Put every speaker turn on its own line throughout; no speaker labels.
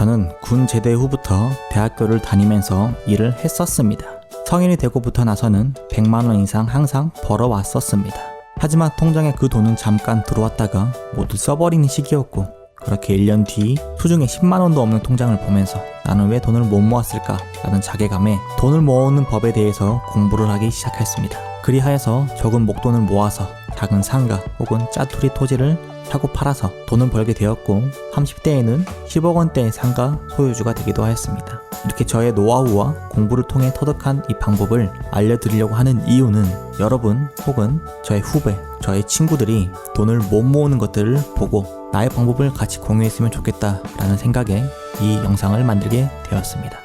저는 군 제대 후부터 대학교를 다니면서 일을 했었습니다. 성인이 되고부터 나서는 100만원 이상 항상 벌어왔었습니다. 하지만 통장에 그 돈은 잠깐 들어왔다가 모두 써버리는 시기였고, 그렇게 1년 뒤 수중에 10만원도 없는 통장을 보면서 나는 왜 돈을 못 모았을까 라는 자괴감에 돈을 모으는 법에 대해서 공부를 하기 시작했습니다. 그리하여서 적은 목돈을 모아서 작은 상가 혹은 짜투리 토지를 사고 팔아서 돈을 벌게 되었고, 30대에는 10억 원대의 상가 소유주가 되기도 하였습니다. 이렇게 저의 노하우와 공부를 통해 터득한 이 방법을 알려드리려고 하는 이유는, 여러분 혹은 저의 후배, 저의 친구들이 돈을 못 모으는 것들을 보고 나의 방법을 같이 공유했으면 좋겠다라는 생각에 이 영상을 만들게 되었습니다.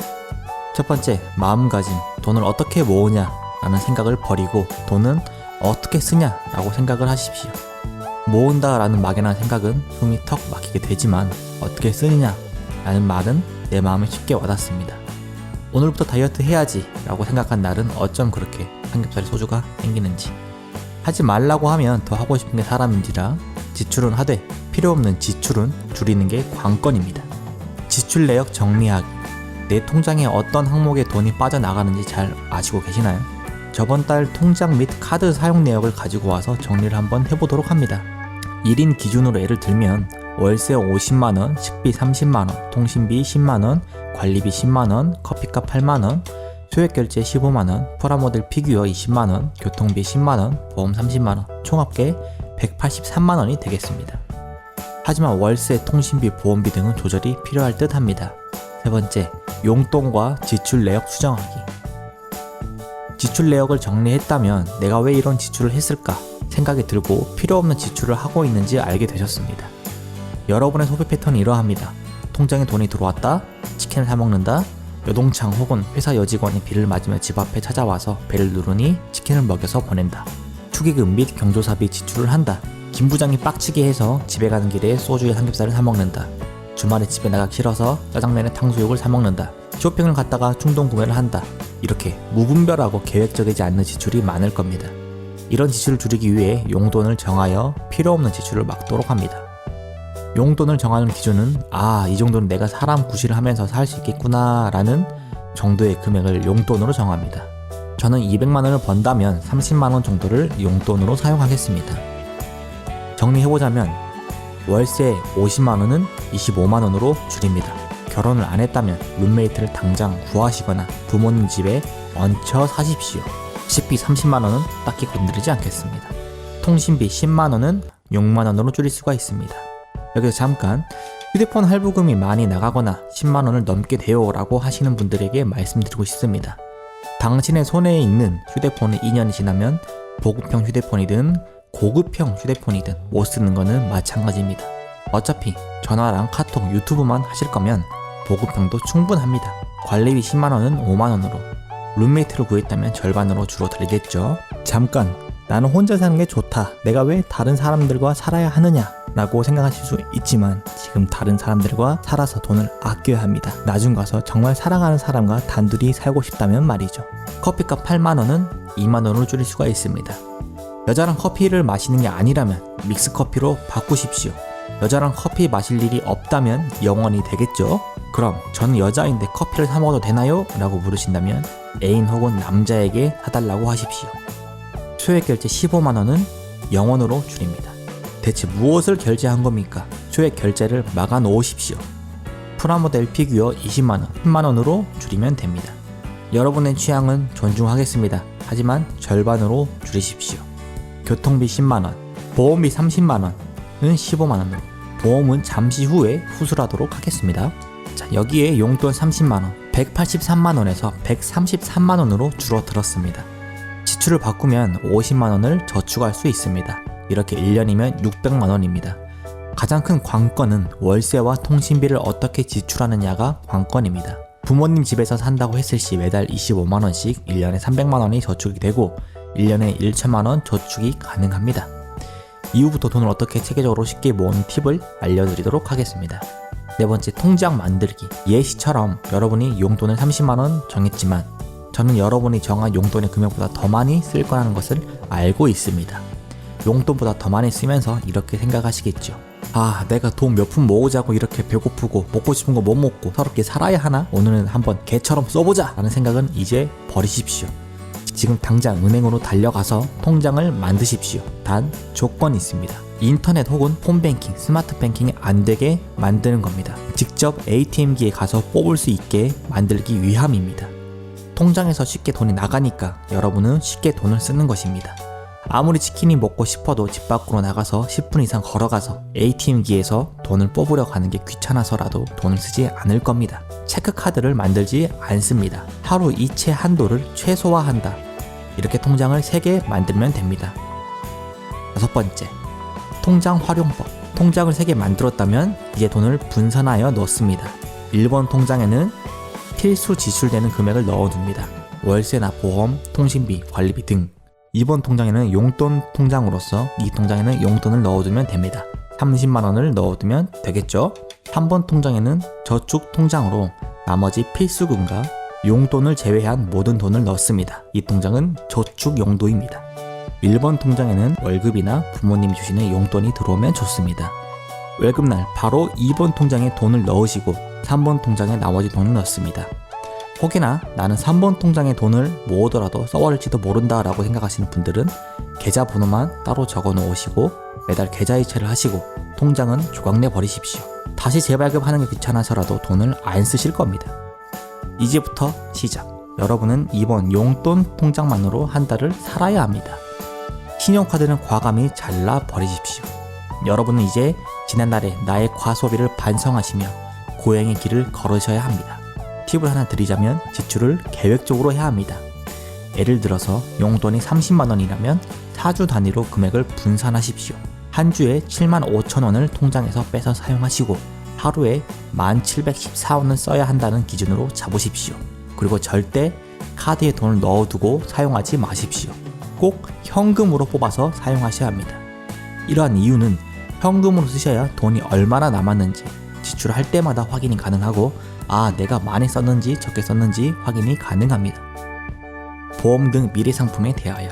첫 번째, 마음가짐. 돈을 어떻게 모으냐 라는 생각을 버리고 돈은 어떻게 쓰냐 라고 생각을 하십시오. 모은다 라는 막연한 생각은 숨이 턱 막히게 되지만, 어떻게 쓰느냐 라는 말은 내 마음에 쉽게 와닿습니다. 오늘부터 다이어트 해야지 라고 생각한 날은 어쩜 그렇게 삼겹살에 소주가 땡기는지, 하지 말라고 하면 더 하고 싶은 게 사람인지라 지출은 하되 필요없는 지출은 줄이는 게 관건입니다. 지출 내역 정리하기. 내 통장에 어떤 항목에 돈이 빠져나가는지 잘 아시고 계시나요? 저번 달 통장 및 카드 사용 내역을 가지고 와서 정리를 한번 해보도록 합니다. 1인 기준으로 예를 들면 월세 50만원, 식비 30만원, 통신비 10만원, 관리비 10만원, 커피값 8만원, 소액결제 15만원, 프라모델 피규어 20만원, 교통비 10만원, 보험 30만원, 총 합계 183만원이 되겠습니다. 하지만 월세, 통신비, 보험비 등은 조절이 필요할 듯 합니다. 세 번째, 용돈과 지출 내역 수정하기. 지출 내역을 정리했다면 내가 왜 이런 지출을 했을까 생각이 들고 필요없는 지출을 하고 있는지 알게 되셨습니다. 여러분의 소비 패턴이 이러합니다. 통장에 돈이 들어왔다, 치킨을 사 먹는다, 여동창 혹은 회사 여직원이 비를 맞으며 집 앞에 찾아와서 벨을 누르니 치킨을 먹여서 보낸다. 축의금 및 경조사비 지출을 한다. 김 부장이 빡치게 해서 집에 가는 길에 소주에 삼겹살을 사 먹는다. 주말에 집에 나가기 싫어서 짜장면에 탕수육을 사 먹는다. 쇼핑을 갔다가 충동 구매를 한다. 이렇게 무분별하고 계획적이지 않는 지출이 많을 겁니다. 이런 지출을 줄이기 위해 용돈을 정하여 필요없는 지출을 막도록 합니다. 용돈을 정하는 기준은 이 정도는 내가 사람 구실을 하면서 살 수 있겠구나 라는 정도의 금액을 용돈으로 정합니다. 저는 200만원을 번다면 30만원 정도를 용돈으로 사용하겠습니다. 정리해보자면 월세 50만원은 25만원으로 줄입니다. 결혼을 안 했다면 룸메이트를 당장 구하시거나 부모님 집에 얹혀 사십시오. 식비 30만원은 딱히 건드리지 않겠습니다. 통신비 10만원은 6만원으로 줄일 수가 있습니다. 여기서 잠깐, 휴대폰 할부금이 많이 나가거나 10만원을 넘게 돼요 라고 하시는 분들에게 말씀드리고 싶습니다. 당신의 손에 있는 휴대폰이 2년이 지나면 보급형 휴대폰이든 고급형 휴대폰이든 못 쓰는 거는 마찬가지입니다. 어차피 전화랑 카톡, 유튜브만 하실 거면 보급형도 충분합니다. 관리비 10만원은 5만원으로, 룸메이트를 구했다면 절반으로 줄어들겠죠. 잠깐, 나는 혼자 사는 게 좋다, 내가 왜 다른 사람들과 살아야 하느냐 라고 생각하실 수 있지만, 지금 다른 사람들과 살아서 돈을 아껴야 합니다. 나중 가서 정말 사랑하는 사람과 단둘이 살고 싶다면 말이죠. 커피값 8만원은 2만원으로 줄일 수가 있습니다. 여자랑 커피를 마시는 게 아니라면 믹스커피로 바꾸십시오. 여자랑 커피 마실 일이 없다면 영원히 되겠죠. 그럼 저는 여자인데 커피를 사 먹어도 되나요? 라고 물으신다면 애인 혹은 남자에게 사달라고 하십시오. 소액결제 15만원은 영원으로 줄입니다. 대체 무엇을 결제한 겁니까? 소액 결제를 막아 놓으십시오. 프라모델 피규어 20만원, 10만원으로 줄이면 됩니다. 여러분의 취향은 존중하겠습니다. 하지만 절반으로 줄이십시오. 교통비 10만원, 보험비 30만원은 15만원으로, 보험은 잠시 후에 후술하도록 하겠습니다. 자, 여기에 용돈 30만원, 183만원에서 133만원으로 줄어들었습니다. 지출을 바꾸면 50만원을 저축할 수 있습니다. 이렇게 1년이면 600만원입니다. 가장 큰 관건은 월세와 통신비를 어떻게 지출하느냐가 관건입니다. 부모님 집에서 산다고 했을 시 매달 25만원씩 1년에 300만원이 저축이 되고 1년에 1천만원 저축이 가능합니다. 이후부터 돈을 어떻게 체계적으로 쉽게 모으는 팁을 알려드리도록 하겠습니다. 네 번째, 통장 만들기. 예시처럼 여러분이 용돈을 30만원 정했지만 저는 여러분이 정한 용돈의 금액보다 더 많이 쓸 거라는 것을 알고 있습니다. 용돈보다 더 많이 쓰면서 이렇게 생각하시겠죠. 아, 내가 돈 몇 푼 모으자고 이렇게 배고프고 먹고 싶은 거 못 먹고 서럽게 살아야 하나? 오늘은 한번 개처럼 써보자! 라는 생각은 이제 버리십시오. 지금 당장 은행으로 달려가서 통장을 만드십시오. 단 조건이 있습니다. 인터넷 혹은 폰뱅킹, 스마트 뱅킹이 안 되게 만드는 겁니다. 직접 ATM기에 가서 뽑을 수 있게 만들기 위함입니다. 통장에서 쉽게 돈이 나가니까 여러분은 쉽게 돈을 쓰는 것입니다. 아무리 치킨이 먹고 싶어도 집 밖으로 나가서 10분 이상 걸어가서 ATM기에서 돈을 뽑으려 가는 게 귀찮아서라도 돈을 쓰지 않을 겁니다. 체크카드를 만들지 않습니다. 하루 이체 한도를 최소화한다. 이렇게 통장을 3개 만들면 됩니다. 6번째, 통장 활용법. 통장을 3개 만들었다면 이제 돈을 분산하여 넣습니다. 1번 통장에는 필수 지출되는 금액을 넣어둡니다. 월세나 보험, 통신비, 관리비 등. 2번 통장에는 용돈 통장으로서 이 통장에는 용돈을 넣어두면 됩니다. 30만원을 넣어두면 되겠죠? 3번 통장에는 저축 통장으로 나머지 필수금과 용돈을 제외한 모든 돈을 넣습니다. 이 통장은 저축 용도입니다. 1번 통장에는 월급이나 부모님이 주시는 용돈이 들어오면 좋습니다. 월급날 바로 2번 통장에 돈을 넣으시고 3번 통장에 나머지 돈을 넣습니다. 혹여나 나는 3번 통장에 돈을 모으더라도 써버릴지도 모른다 라고 생각하시는 분들은 계좌번호만 따로 적어 놓으시고 매달 계좌이체를 하시고 통장은 조각내 버리십시오. 다시 재발급하는 게 귀찮아서라도 돈을 안 쓰실 겁니다. 이제부터 시작. 여러분은 이번 용돈 통장만으로 한 달을 살아야 합니다. 신용카드는 과감히 잘라 버리십시오. 여러분은 이제 지난달에 나의 과소비를 반성하시며 고행의 길을 걸으셔야 합니다. 팁을 하나 드리자면 지출을 계획적으로 해야 합니다. 예를 들어서 용돈이 30만원이라면 4주 단위로 금액을 분산하십시오. 한 주에 75,000원을 통장에서 빼서 사용하시고 하루에 1714원을 써야 한다는 기준으로 잡으십시오. 그리고 절대 카드에 돈을 넣어두고 사용하지 마십시오. 꼭 현금으로 뽑아서 사용하셔야 합니다. 이러한 이유는 현금으로 쓰셔야 돈이 얼마나 남았는지 지출할 때마다 확인이 가능하고 내가 많이 썼는지 적게 썼는지 확인이 가능합니다. 보험 등 미래 상품에 대하여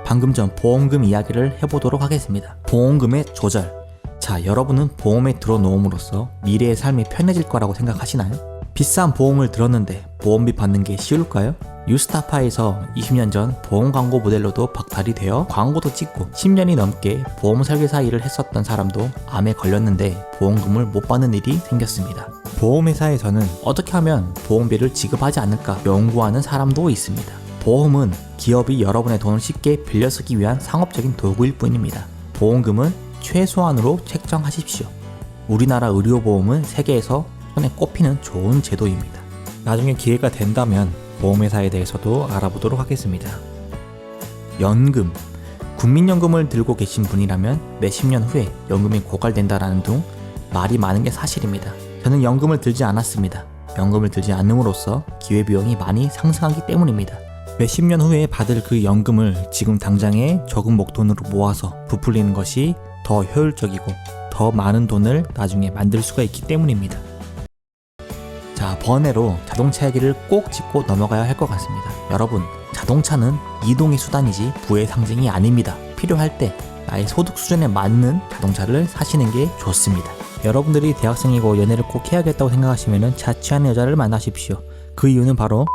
방금 전 보험금 이야기를 해보도록 하겠습니다. 보험금의 조절. 자, 여러분은 보험에 들어놓음으로써 미래의 삶이 편해질 거라고 생각하시나요? 비싼 보험을 들었는데 보험비 받는 게 쉬울까요? 유스타파에서 20년 전 보험 광고 모델로도 박탈이 되어 광고도 찍고 10년이 넘게 보험 설계사 일을 했었던 사람도 암에 걸렸는데 보험금을 못 받는 일이 생겼습니다. 보험회사에서는 어떻게 하면 보험비를 지급하지 않을까 연구하는 사람도 있습니다. 보험은 기업이 여러분의 돈을 쉽게 빌려 쓰기 위한 상업적인 도구일 뿐입니다. 보험금은 최소한으로 책정하십시오. 우리나라 의료보험은 세계에서 손에 꼽히는 좋은 제도입니다. 나중에 기회가 된다면 보험회사에 대해서도 알아보도록 하겠습니다. 연금. 국민연금을 들고 계신 분이라면 매 10년 후에 연금이 고갈된다라는 등 말이 많은 게 사실입니다. 저는 연금을 들지 않았습니다. 연금을 들지 않음으로써 기회비용이 많이 상승하기 때문입니다. 매 10년 후에 받을 그 연금을 지금 당장에 적은 목돈으로 모아서 부풀리는 것이 더 효율적이고 더 많은 돈을 나중에 만들 수가 있기 때문입니다. 자, 번외로 자동차 얘기를 꼭 짚고 넘어가야 할 것 같습니다. 여러분, 자동차는 이동의 수단이지 부의 상징이 아닙니다. 필요할 때 나의 소득 수준에 맞는 자동차를 사시는 게 좋습니다. 여러분들이 대학생이고 연애를 꼭 해야겠다고 생각하시면 자취하는 여자를 만나십시오. 그 이유는 바로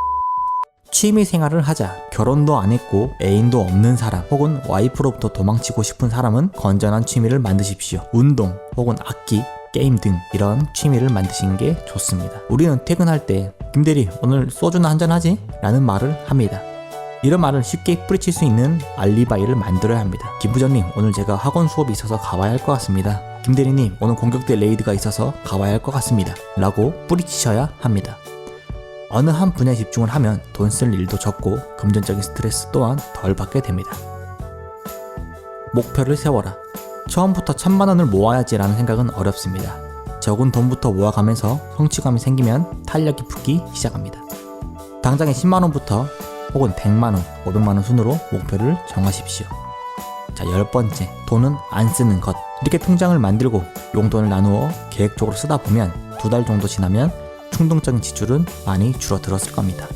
취미 생활을 하자. 결혼도 안 했고 애인도 없는 사람 혹은 와이프로부터 도망치고 싶은 사람은 건전한 취미를 만드십시오. 운동 혹은 악기, 게임 등 이런 취미를 만드시는 게 좋습니다. 우리는 퇴근할 때 김대리 오늘 소주나 한잔 하지? 라는 말을 합니다. 이런 말을 쉽게 뿌리칠 수 있는 알리바이를 만들어야 합니다. 김 부장님 오늘 제가 학원 수업이 있어서 가봐야 할 것 같습니다. 김대리님 오늘 공격대 레이드가 있어서 가봐야 할 것 같습니다. 라고 뿌리치셔야 합니다. 어느 한 분야에 집중을 하면 돈 쓸 일도 적고 금전적인 스트레스 또한 덜 받게 됩니다. 목표를 세워라. 처음부터 1000만원을 모아야지 라는 생각은 어렵습니다. 적은 돈부터 모아가면서 성취감이 생기면 탄력이 붙기 시작합니다. 당장에 10만원부터 혹은 100만원, 500만원 순으로 목표를 정하십시오. 자, 10번째, 돈은 안 쓰는 것. 이렇게 통장을 만들고 용돈을 나누어 계획적으로 쓰다 보면 2달 정도 지나면 충동적인 지출은 많이 줄어들었을 겁니다.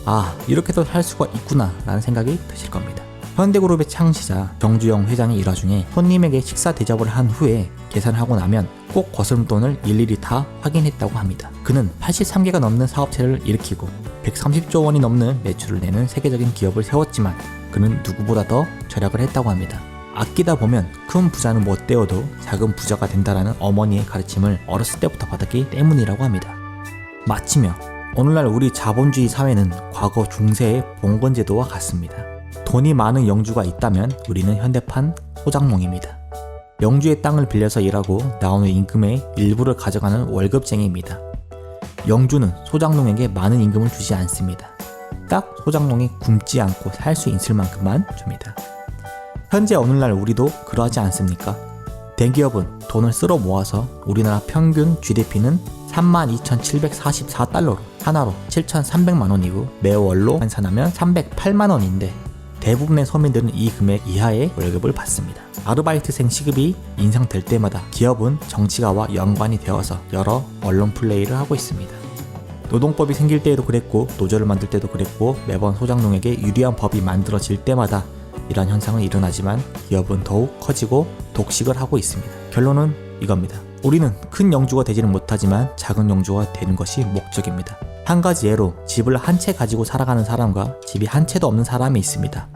이렇게도 할 수가 있구나 라는 생각이 드실 겁니다. 현대그룹의 창시자 정주영 회장의 일화 중에 손님에게 식사 대접을 한 후에 계산을 하고 나면 꼭 거스름돈을 일일이 다 확인했다고 합니다. 그는 83개가 넘는 사업체를 일으키고 130조 원이 넘는 매출을 내는 세계적인 기업을 세웠지만 그는 누구보다 더 절약을 했다고 합니다. 아끼다 보면 큰 부자는 못 되어도 작은 부자가 된다라는 어머니의 가르침을 어렸을 때부터 받았기 때문이라고 합니다. 마치며 오늘날 우리 자본주의 사회는 과거 중세의 봉건제도와 같습니다. 돈이 많은 영주가 있다면 우리는 현대판 소장농입니다. 영주의 땅을 빌려서 일하고 나오는 임금의 일부를 가져가는 월급쟁이입니다. 영주는 소장농에게 많은 임금을 주지 않습니다. 딱 소장농이 굶지 않고 살 수 있을 만큼만 줍니다. 현재 오늘날 우리도 그러하지 않습니까? 대기업은 돈을 쓸어 모아서 우리나라 평균 GDP는 32,744달러로 하나로 7,300만원이고 매월로 환산하면 308만원인데 대부분의 서민들은 이 금액 이하의 월급을 받습니다. 아르바이트생 시급이 인상될 때마다 기업은 정치가와 연관이 되어서 여러 언론 플레이를 하고 있습니다. 노동법이 생길 때에도 그랬고 노조를 만들 때도 그랬고 매번 소장농에게 유리한 법이 만들어질 때마다 이러한 현상은 일어나지만 기업은 더욱 커지고 독식을 하고 있습니다. 결론은 이겁니다. 우리는 큰 영주가 되지는 못하지만 작은 영주가 되는 것이 목적입니다. 한 가지 예로 집을 한 채 가지고 살아가는 사람과 집이 한 채도 없는 사람이 있습니다.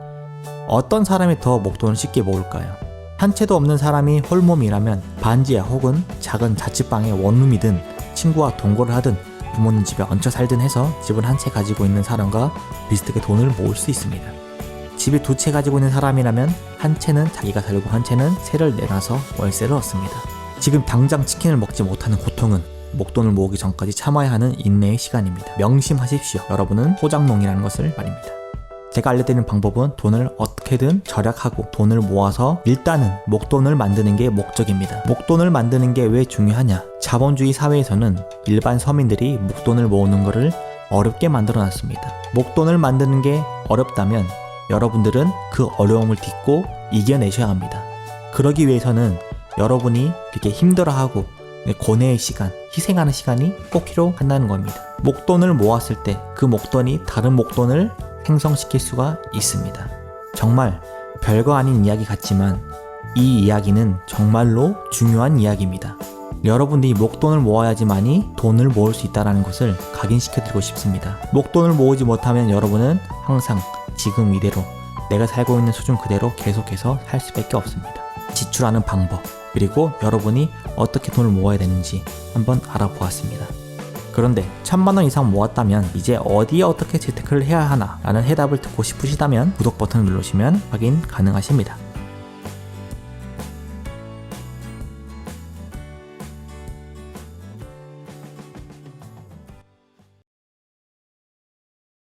어떤 사람이 더 목돈을 쉽게 모을까요? 한 채도 없는 사람이 홀몸이라면 반지하 혹은 작은 자취방의 원룸이든 친구와 동거를 하든 부모님 집에 얹혀 살든 해서 집을 한 채 가지고 있는 사람과 비슷하게 돈을 모을 수 있습니다. 집이 두 채 가지고 있는 사람이라면 한 채는 자기가 살고 한 채는 세를 내놔서 월세를 얻습니다. 지금 당장 치킨을 먹지 못하는 고통은 목돈을 모으기 전까지 참아야 하는 인내의 시간입니다. 명심하십시오. 여러분은 소장농이라는 것을 말입니다. 제가 알려드리는 방법은 돈을 어떻게든 절약하고 돈을 모아서 일단은 목돈을 만드는 게 목적입니다. 목돈을 만드는 게 왜 중요하냐? 자본주의 사회에서는 일반 서민들이 목돈을 모으는 것을 어렵게 만들어 놨습니다. 목돈을 만드는 게 어렵다면 여러분들은 그 어려움을 딛고 이겨내셔야 합니다. 그러기 위해서는 여러분이 이렇게 힘들어하고 고뇌의 시간, 희생하는 시간이 꼭 필요한다는 겁니다. 목돈을 모았을 때 그 목돈이 다른 목돈을 생성시킬 수가 있습니다. 정말 별거 아닌 이야기 같지만 이 이야기는 정말로 중요한 이야기입니다. 여러분들이 목돈을 모아야지만이 돈을 모을 수 있다는 것을 각인시켜드리고 싶습니다. 목돈을 모으지 못하면 여러분은 항상 지금 이대로 내가 살고 있는 수준 그대로 계속해서 살 수밖에 없습니다. 지출하는 방법 그리고 여러분이 어떻게 돈을 모아야 되는지 한번 알아보았습니다. 그런데 1,000만원 이상 모았다면 이제 어디에 어떻게 재테크를 해야 하나 라는 해답을 듣고 싶으시다면 구독 버튼을 누르시면 확인 가능하십니다.